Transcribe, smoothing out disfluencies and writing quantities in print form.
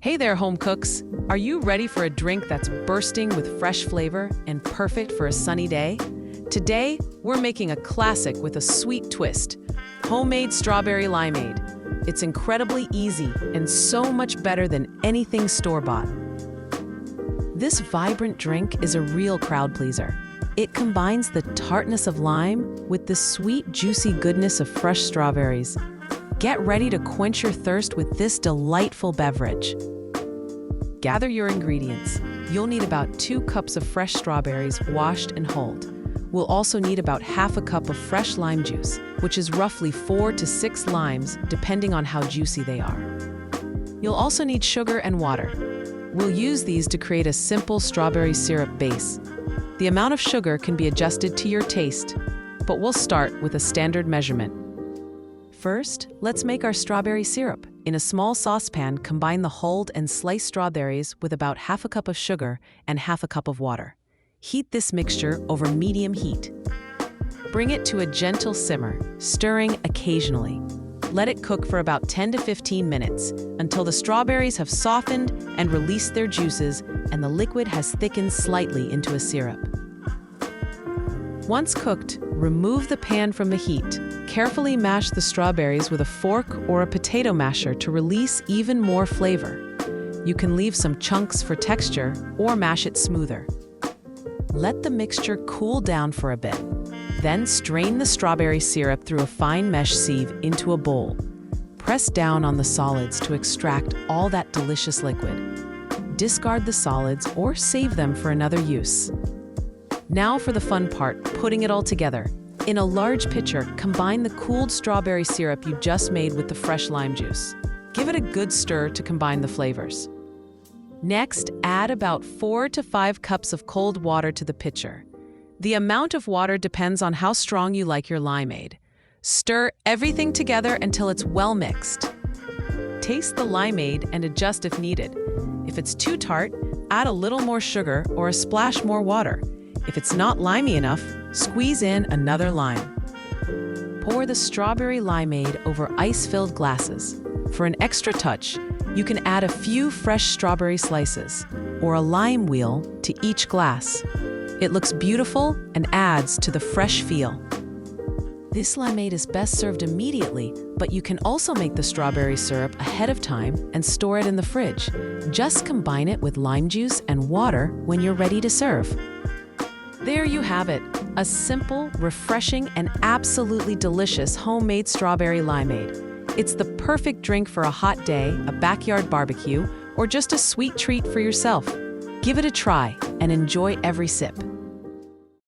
Hey there, home cooks! Are you ready for a drink that's bursting with fresh flavor and perfect for a sunny day? Today, we're making a classic with a sweet twist: homemade strawberry limeade. It's incredibly easy and so much better than anything store-bought. This vibrant drink is a real crowd pleaser. It combines the tartness of lime with the sweet, juicy goodness of fresh strawberries. Get ready to quench your thirst with this delightful beverage. Gather your ingredients. You'll need about 2 cups of fresh strawberries washed and hulled. We'll also need about half a cup of fresh lime juice, which is roughly 4 to 6 limes, depending on how juicy they are. You'll also need sugar and water. We'll use these to create a simple strawberry syrup base. The amount of sugar can be adjusted to your taste, but we'll start with a standard measurement. First, let's make our strawberry syrup. In a small saucepan, combine the hulled and sliced strawberries with about half a cup of sugar and half a cup of water. Heat this mixture over medium heat. Bring it to a gentle simmer, stirring occasionally. Let it cook for about 10 to 15 minutes until the strawberries have softened and released their juices and the liquid has thickened slightly into a syrup. Once cooked, remove the pan from the heat. Carefully mash the strawberries with a fork or a potato masher to release even more flavor. You can leave some chunks for texture or mash it smoother. Let the mixture cool down for a bit. Then strain the strawberry syrup through a fine mesh sieve into a bowl. Press down on the solids to extract all that delicious liquid. Discard the solids or save them for another use. Now for the fun part, putting it all together. In a large pitcher, combine the cooled strawberry syrup you just made with the fresh lime juice. Give it a good stir to combine the flavors. Next, add about 4 to 5 cups of cold water to the pitcher. The amount of water depends on how strong you like your limeade. Stir everything together until it's well mixed. Taste the limeade and adjust if needed. If it's too tart, add a little more sugar or a splash more water. If it's not limey enough, squeeze in another lime. Pour the strawberry limeade over ice-filled glasses. For an extra touch, you can add a few fresh strawberry slices or a lime wheel to each glass. It looks beautiful and adds to the fresh feel. This limeade is best served immediately, but you can also make the strawberry syrup ahead of time and store it in the fridge. Just combine it with lime juice and water when you're ready to serve. There you have it, a simple, refreshing, and absolutely delicious homemade strawberry limeade. It's the perfect drink for a hot day, a backyard barbecue, or just a sweet treat for yourself. Give it a try and enjoy every sip.